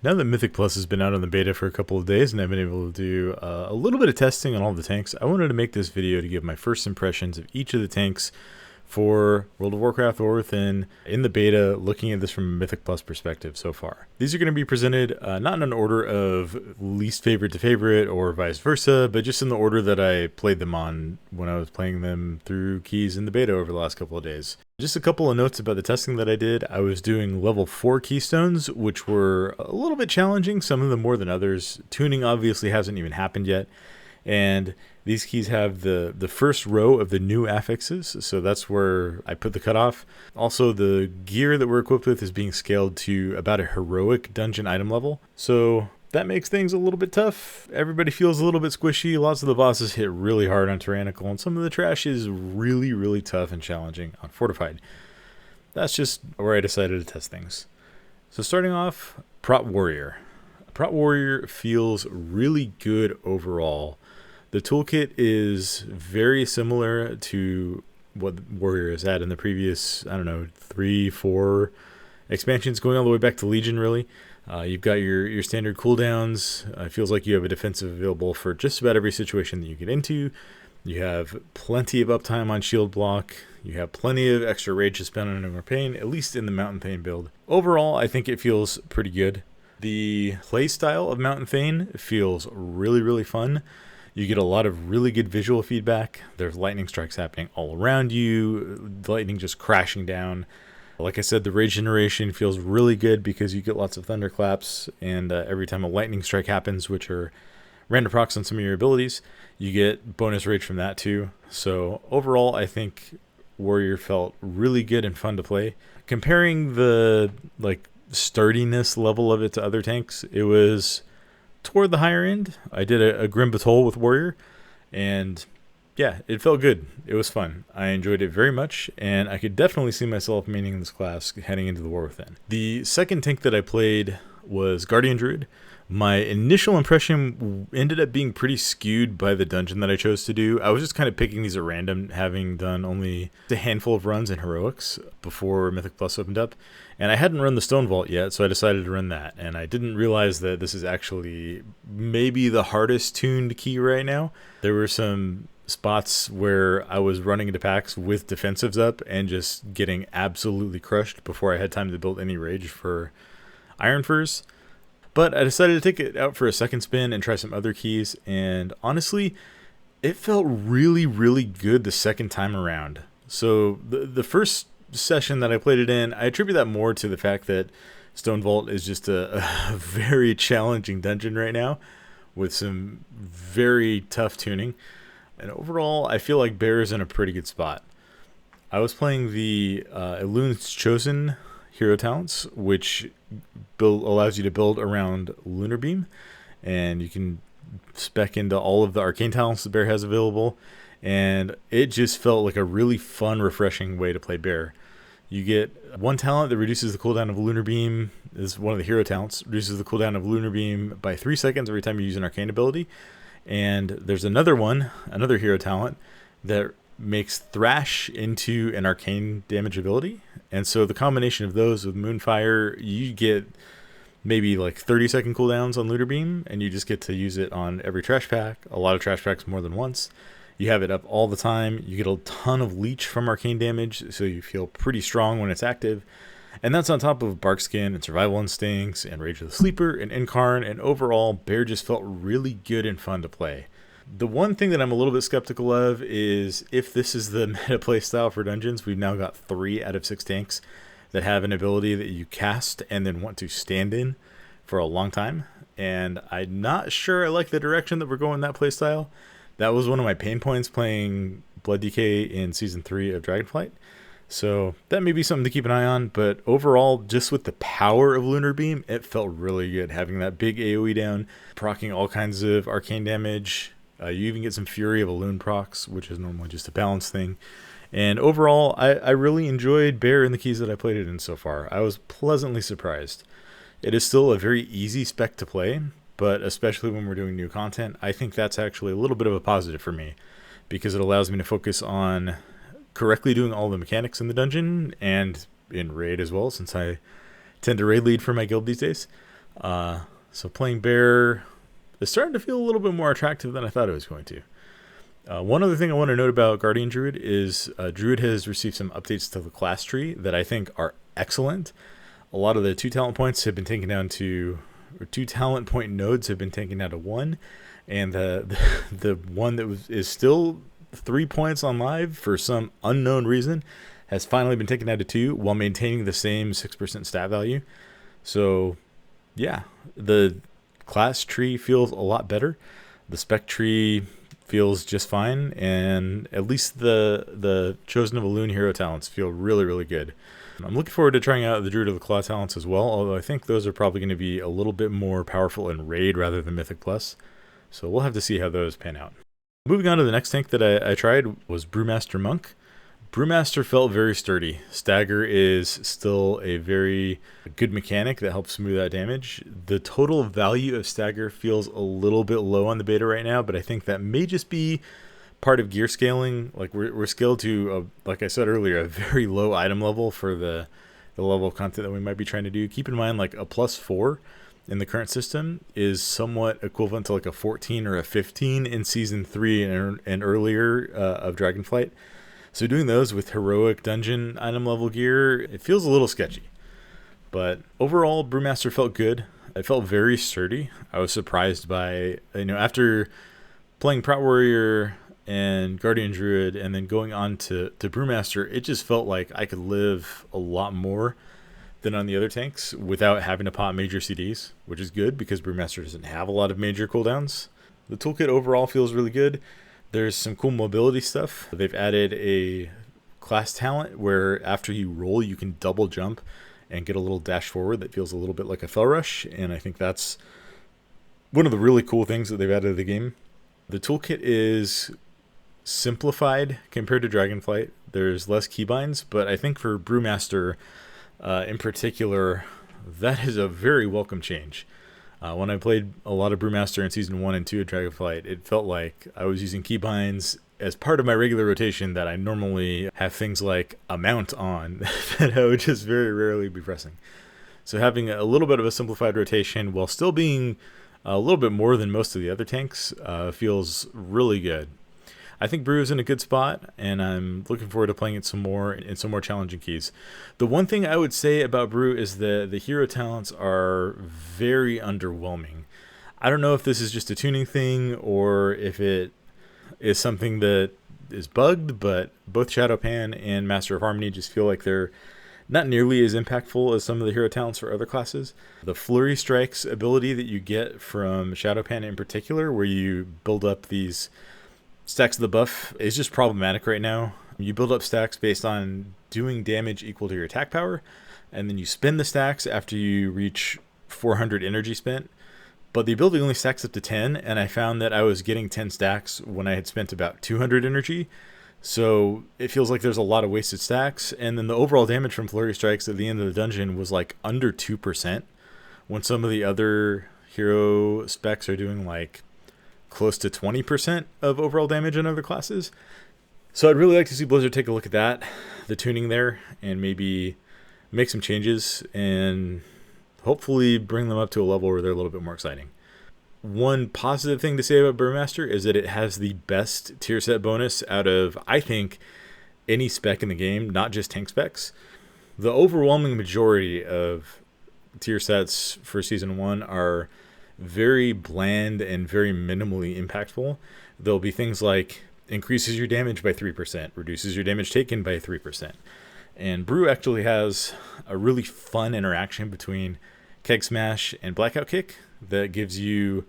Now that Mythic Plus has been out on the beta for a couple of days and I've been able to do a little bit of testing on all the tanks, I wanted to make this video to give my first impressions of each of the tanks for World of Warcraft or Within in the beta, looking at this from a Mythic Plus perspective so far. These are going to be presented not in an order of least favorite to favorite or vice versa, but just in the order that I played them on when I was playing them through keys in the beta over the last couple of days. Just a couple of notes about the testing that I did. I was doing level 4 keystones, which were a little bit challenging, some of them more than others. Tuning obviously hasn't even happened yet. And these keys have the first row of the new affixes, so that's where I put the cutoff. Also, the gear that we're equipped with is being scaled to about a heroic dungeon item level, so that makes things a little bit tough. Everybody feels a little bit squishy. Lots of the bosses hit really hard on Tyrannical, and some of the trash is really, really tough and challenging on Fortified. That's just where I decided to test things. So starting off, Prot Warrior. Prot Warrior feels really good overall. The toolkit is very similar to what Warrior has had in the previous, 3, 4 expansions, going all the way back to Legion, really. You've got your standard cooldowns. It feels like you have a defensive available for just about every situation that you get into. You have plenty of uptime on shield block. You have plenty of extra rage to spend on Inner Pain, at least in the Mountain Thane build. Overall, I think it feels pretty good. The playstyle of Mountain Thane feels really, really fun. You get a lot of really good visual feedback. There's lightning strikes happening all around you, lightning just crashing down. Like I said, the rage generation feels really good because you get lots of thunderclaps, and every time a lightning strike happens, which are random procs on some of your abilities, you get bonus rage from that too. So overall, I think Warrior felt really good and fun to play. Comparing the sturdiness level of it to other tanks, it was toward the higher end. I did a Grim Batol with Warrior, and yeah, it felt good. It was fun. I enjoyed it very much, and I could definitely see myself maining in this class heading into the War Within. The second tank that I played was Guardian Druid. My initial impression ended up being pretty skewed by the dungeon that I chose to do. I was just kind of picking these at random, having done only a handful of runs in Heroics before Mythic Plus opened up. And I hadn't run the Stone Vault yet, so I decided to run that. And I didn't realize that this is actually maybe the hardest tuned key right now. There were some spots where I was running into packs with defensives up and just getting absolutely crushed before I had time to build any rage for Iron Furs. But I decided to take it out for a second spin and try some other keys, and honestly, it felt really, really good the second time around. So the first session that I played it in, I attribute that more to the fact that Stone Vault is just a very challenging dungeon right now with some very tough tuning. And overall, I feel like Bear is in a pretty good spot. I was playing the Elune's Chosen hero talents, which allows you to build around Lunar Beam, and you can spec into all of the arcane talents the Bear has available, and it just felt like a really fun, refreshing way to play Bear. You get one talent that reduces the cooldown of Lunar Beam, is one of the hero talents, reduces the cooldown of Lunar Beam by 3 seconds every time you use an arcane ability, and there's another hero talent that makes Thrash into an arcane damage ability. And so the combination of those with Moonfire, you get maybe 30-second cooldowns on Lunar Beam, and you just get to use it on every trash pack, a lot of trash packs more than once. You have it up all the time. You get a ton of leech from arcane damage, so you feel pretty strong when it's active. And that's on top of Barkskin and Survival Instincts and Rage of the Sleeper and Incarn, and overall, Bear just felt really good and fun to play. The one thing that I'm a little bit skeptical of is if this is the meta play style for dungeons. We've now got 3 out of 6 tanks that have an ability that you cast and then want to stand in for a long time. And I'm not sure I like the direction that we're going in that play style. That was one of my pain points playing Blood DK in Season 3 of Dragonflight. So that may be something to keep an eye on. But overall, just with the power of Lunar Beam, it felt really good having that big AoE down, proccing all kinds of arcane damage. You even get some Fury of Elune procs, which is normally just a balance thing. And overall, I really enjoyed Bear in the keys that I played it in so far. I was pleasantly surprised. It is still a very easy spec to play, but especially when we're doing new content, I think that's actually a little bit of a positive for me, because it allows me to focus on correctly doing all the mechanics in the dungeon and in raid as well, since I tend to raid lead for my guild these days. So playing Bear is starting to feel a little bit more attractive than I thought it was going to. One other thing I want to note about Guardian Druid is Druid has received some updates to the class tree that I think are excellent. A lot of the 2 talent points have been taken down to, or 2 talent point nodes have been taken down to 1, and the one that is still 3 points on live for some unknown reason has finally been taken down to 2 while maintaining the same 6% stat value. So yeah, the class tree feels a lot better. The spec tree feels just fine, and at least the Chosen of Elune hero talents feel really, really good. I'm looking forward to trying out the Druid of the Claw talents as well, although I think those are probably going to be a little bit more powerful in Raid rather than Mythic Plus. So we'll have to see how those pan out. Moving on to the next tank that I tried was Brewmaster Monk. Brewmaster felt very sturdy. Stagger is still a very good mechanic that helps smooth out damage. The total value of Stagger feels a little bit low on the beta right now, but I think that may just be part of gear scaling. Like we're scaled to, like I said earlier, a very low item level for the level of content that we might be trying to do. Keep in mind, like a +4 in the current system is somewhat equivalent to like a 14 or a 15 in Season 3 and earlier of Dragonflight. So doing those with heroic dungeon item level gear, it feels a little sketchy. But overall, Brewmaster felt good. It felt very sturdy. I was surprised by, after playing Prout Warrior and Guardian Druid and then going on to Brewmaster, it just felt like I could live a lot more than on the other tanks without having to pop major CDs, which is good because Brewmaster doesn't have a lot of major cooldowns. The toolkit overall feels really good. There's some cool mobility stuff. They've added a class talent where after you roll, you can double jump and get a little dash forward that feels a little bit like a Fell Rush, and I think that's one of the really cool things that they've added to the game. The toolkit is simplified compared to Dragonflight. There's less keybinds, but I think for Brewmaster in particular, that is a very welcome change. When I played a lot of Brewmaster in Season 1 and 2 of Dragonflight, it felt like I was using keybinds as part of my regular rotation that I normally have things like a mount on that I would just very rarely be pressing. So having a little bit of a simplified rotation while still being a little bit more than most of the other tanks feels really good. I think Brew is in a good spot, and I'm looking forward to playing it some more in some more challenging keys. The one thing I would say about Brew is that the hero talents are very underwhelming. I don't know if this is just a tuning thing or if it is something that is bugged, but both Shadowpan and Master of Harmony just feel like they're not nearly as impactful as some of the hero talents for other classes. The Flurry Strikes ability that you get from Shadowpan in particular, where you build up these stacks of the buff, is just problematic right now. You build up stacks based on doing damage equal to your attack power, and then you spend the stacks after you reach 400 energy spent. But the ability only stacks up to 10, and I found that I was getting 10 stacks when I had spent about 200 energy. So it feels like there's a lot of wasted stacks, and then the overall damage from Flurry Strikes at the end of the dungeon was like under 2%, when some of the other hero specs are doing like close to 20% of overall damage in other classes. So I'd really like to see Blizzard take a look at that, the tuning there, and maybe make some changes and hopefully bring them up to a level where they're a little bit more exciting. One positive thing to say about Brewmaster is that it has the best tier set bonus out of, I think, any spec in the game, not just tank specs. The overwhelming majority of tier sets for Season 1 are very bland and very minimally impactful. There'll be things like increases your damage by 3%, reduces your damage taken by 3%. And Brew actually has a really fun interaction between Keg Smash and Blackout Kick that gives you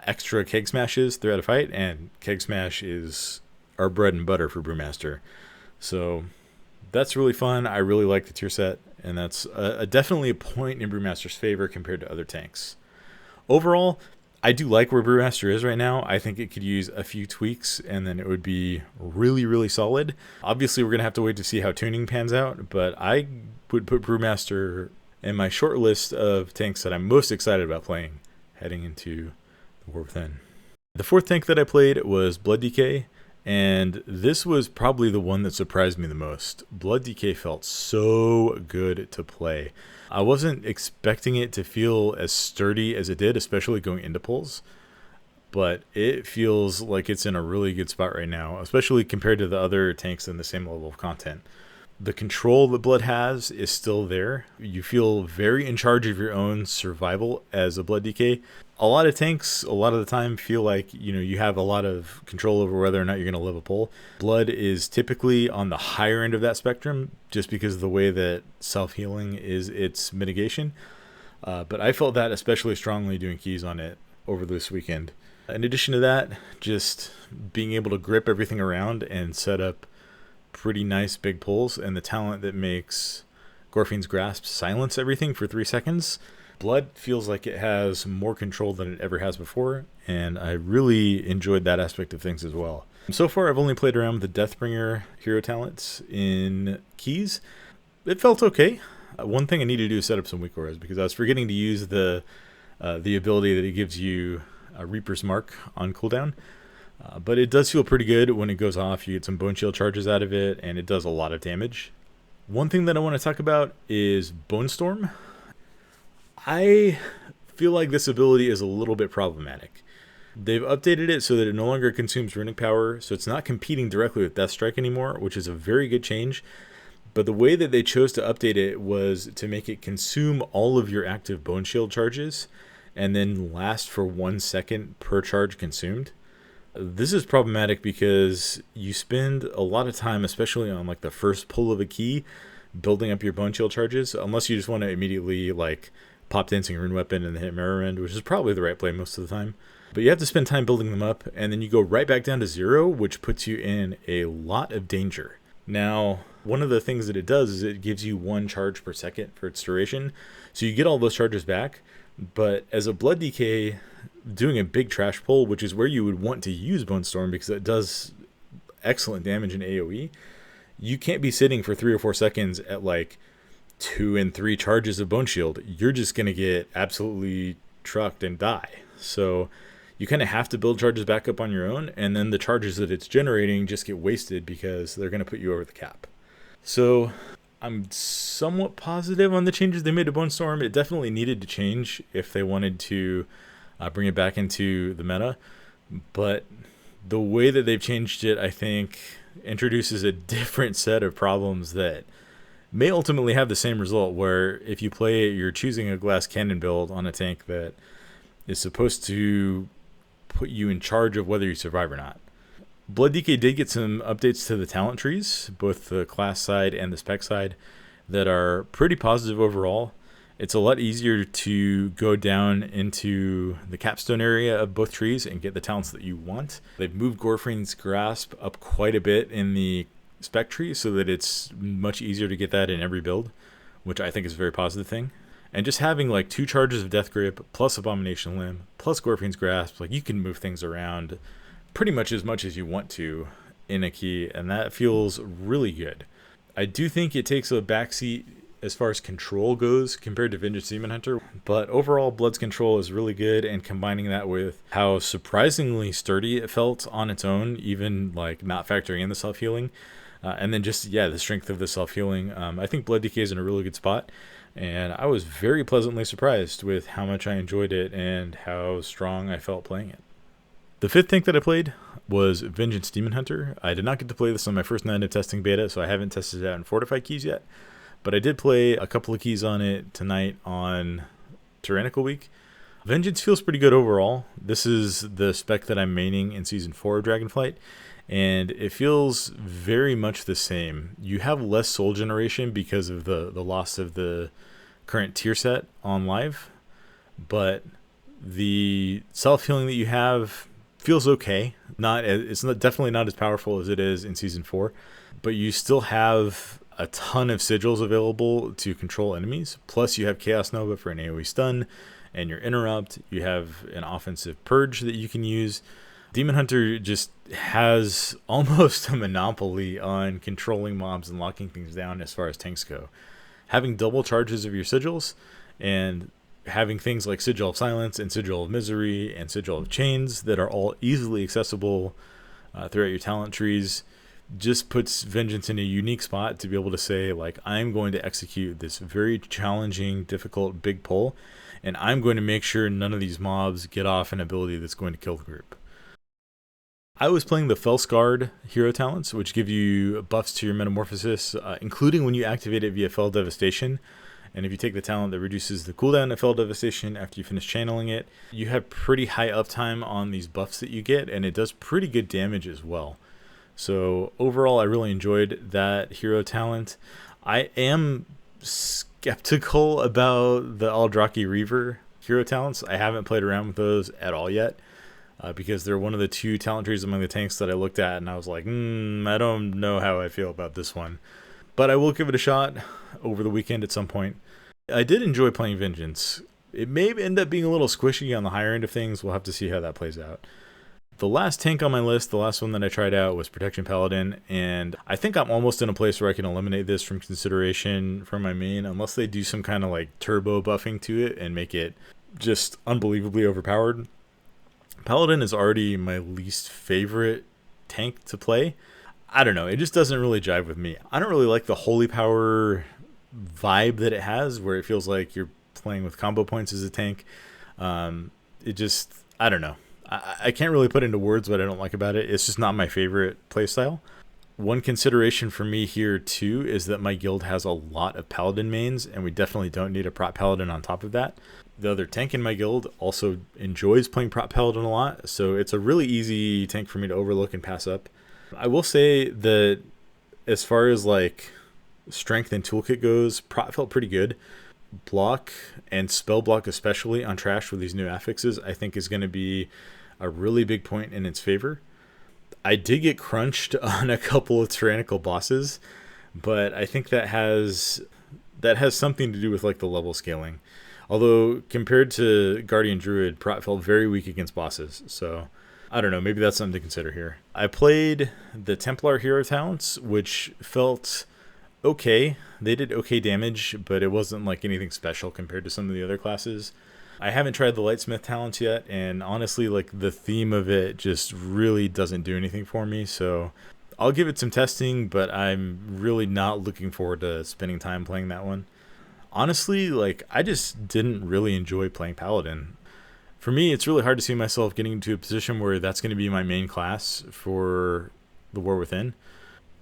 extra Keg Smashes throughout a fight, and Keg Smash is our bread and butter for Brewmaster. So that's really fun. I really like the tier set, and that's definitely a point in Brewmaster's favor compared to other tanks. Overall, I do like where Brewmaster is right now. I think it could use a few tweaks, and then it would be really, really solid. Obviously, we're going to have to wait to see how tuning pans out, but I would put Brewmaster in my short list of tanks that I'm most excited about playing heading into the War Within. The fourth tank that I played was Blood DK, And this was probably the one that surprised me the most. Blood DK felt so good to play. I wasn't expecting it to feel as sturdy as it did, especially going into pulls. But it feels like it's in a really good spot right now, especially compared to the other tanks in the same level of content. The control that Blood has is still there. You feel very in charge of your own survival as a Blood DK. A lot of tanks, a lot of the time, feel like you have a lot of control over whether or not you're going to live a pull. Blood is typically on the higher end of that spectrum, just because of the way that self-healing is its mitigation. But I felt that especially strongly doing keys on it over this weekend. In addition to that, just being able to grip everything around and set up pretty nice big pulls, and the talent that makes Gorfine's Grasp silence everything for 3 seconds. Blood feels like it has more control than it ever has before, and I really enjoyed that aspect of things as well. So far, I've only played around with the Deathbringer hero talents in keys. It felt okay. One thing I need to do is set up some weak auras, because I was forgetting to use the ability that it gives you, Reaper's Mark, on cooldown. But it does feel pretty good when it goes off. You get some bone shield charges out of it, and it does a lot of damage. One thing that I want to talk about is Bone Storm. I feel like this ability is a little bit problematic. They've updated it so that it no longer consumes runic power, so it's not competing directly with Death Strike anymore, which is a very good change. But the way that they chose to update it was to make it consume all of your active bone shield charges and then last for 1 second per charge consumed. This is problematic because you spend a lot of time, especially on like the first pull of a key, building up your bone shield charges, unless you just want to immediately like pop Dancing Rune Weapon and hit Mirror End, which is probably the right play most of the time. But you have to spend time building them up, and then you go right back down to 0, which puts you in a lot of danger. Now, one of the things that it does is it gives you 1 charge per second for its duration, so you get all those charges back. But as a Blood DK, doing a big trash pull, which is where you would want to use Bone Storm because it does excellent damage in AoE, you can't be sitting for 3 or 4 seconds at like 2 and 3 charges of Bone Shield. You're just going to get absolutely trucked and die. So you kind of have to build charges back up on your own, and then the charges that it's generating just get wasted because they're going to put you over the cap. So I'm somewhat positive on the changes they made to Bone Storm. It definitely needed to change if they wanted to bring it back into the meta. But the way that they've changed it, I think, introduces a different set of problems that may ultimately have the same result, where if you play it, you're choosing a glass cannon build on a tank that is supposed to put you in charge of whether you survive or not. Blood DK did get some updates to the talent trees, both the class side and the spec side, that are pretty positive overall. It's a lot easier to go down into the capstone area of both trees and get the talents that you want. They've moved Gorfine's Grasp up quite a bit in the spec tree so that it's much easier to get that in every build, which I think is a very positive thing. And just having like 2 charges of Death Grip plus Abomination Limb plus Gorfine's Grasp, like you can move things around pretty much as you want to in a key, and that feels really good. I do think it takes a backseat as far as control goes compared to Vengeance Demon Hunter, but overall Blood's control is really good, and combining that with how surprisingly sturdy it felt on its own, even like not factoring in the self-healing, and then just the strength of the self-healing, I think Blood DK is in a really good spot, and I was very pleasantly surprised with how much I enjoyed it and how strong I felt playing it. The 5th tank that I played was Vengeance Demon Hunter. I did not get to play this on my first night of testing beta, so I haven't tested it out in fortified keys yet. But I did play a couple of keys on it tonight on Tyrannical Week. Vengeance feels pretty good overall. This is the spec that I'm maining in Season 4 of Dragonflight, and it feels very much the same. You have less soul generation because of the loss of the current tier set on live, but the self-healing that you have feels okay. Definitely not as powerful as it is in Season 4, but you still have a ton of sigils available to control enemies. Plus you have Chaos Nova for an AoE stun, and your Interrupt. You have an offensive Purge that you can use. Demon Hunter just has almost a monopoly on controlling mobs and locking things down as far as tanks go. Having double charges of your sigils and having things like Sigil of Silence and Sigil of Misery and Sigil of Chains that are all easily accessible throughout your talent trees just puts Vengeance in a unique spot to be able to say, like, I'm going to execute this very challenging, difficult, big pull, and I'm going to make sure none of these mobs get off an ability that's going to kill the group. I was playing the Felscarred hero talents, which give you buffs to your Metamorphosis, including when you activate it via Fel Devastation. And if you take the talent that reduces the cooldown of Fel Devastation after you finish channeling it, you have pretty high uptime on these buffs that you get, and it does pretty good damage as well. So overall, I really enjoyed that hero talent. I am skeptical about the Aldraki Reaver hero talents. I haven't played around with those at all yet, because they're one of the 2 talent trees among the tanks that I looked at, and I was like, I don't know how I feel about this one. But I will give it a shot over the weekend at some point. I did enjoy playing Vengeance. It may end up being a little squishy on the higher end of things. We'll have to see how that plays out. The last tank on my list, the last one that I tried out, was Protection Paladin, and I think I'm almost in a place where I can eliminate this from consideration for my main, unless they do some kind of like turbo buffing to it and make it just unbelievably overpowered. Paladin is already my least favorite tank to play. I don't know, it just doesn't really jive with me. I don't really like the holy power vibe that it has, where it feels like you're playing with combo points as a tank. It just, I don't know. I can't really put into words what I don't like about it. It's just not my favorite playstyle. One consideration for me here too is that my guild has a lot of Paladin mains, and we definitely don't need a prop Paladin on top of that. The other tank in my guild also enjoys playing prop Paladin a lot, so it's a really easy tank for me to overlook and pass up. I will say that as far as like strength and toolkit goes, prop felt pretty good. Block and spell block, especially on trash with these new affixes, I think is going to be a really big point in its favor. I did get crunched on a couple of tyrannical bosses, but I think that has something to do with like the level scaling. Although compared to Guardian Druid, prop felt very weak against bosses, so I don't know, maybe that's something to consider here. I played the Templar hero talents, which felt okay. They did okay damage, but it wasn't like anything special compared to some of the other classes. I haven't tried the Lightsmith talents yet, and honestly, like, the theme of it just really doesn't do anything for me, so I'll give it some testing, but I'm really not looking forward to spending time playing that one. Honestly, like, I just didn't really enjoy playing Paladin. For me, it's really hard to see myself getting into a position where that's going to be my main class for the War Within.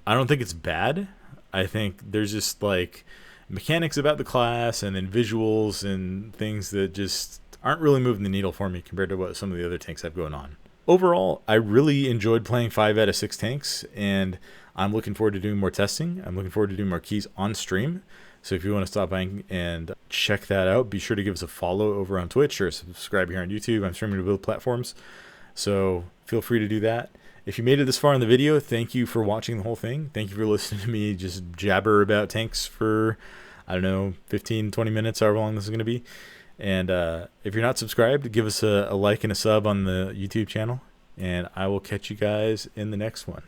I don't think it's bad. I think there's just like mechanics about the class and then visuals and things that just aren't really moving the needle for me compared to what some of the other tanks have going on. Overall, I really enjoyed playing 5 out of 6 tanks, and I'm looking forward to doing more testing. I'm looking forward to doing more keys on stream. So if you want to stop by and check that out, be sure to give us a follow over on Twitch or subscribe here on YouTube. I'm streaming to both platforms, so feel free to do that. If you made it this far in the video, thank you for watching the whole thing. Thank you for listening to me just jabber about tanks for, I don't know, 15, 20 minutes, however long this is going to be. And if you're not subscribed, give us a like and a sub on the YouTube channel, and I will catch you guys in the next one.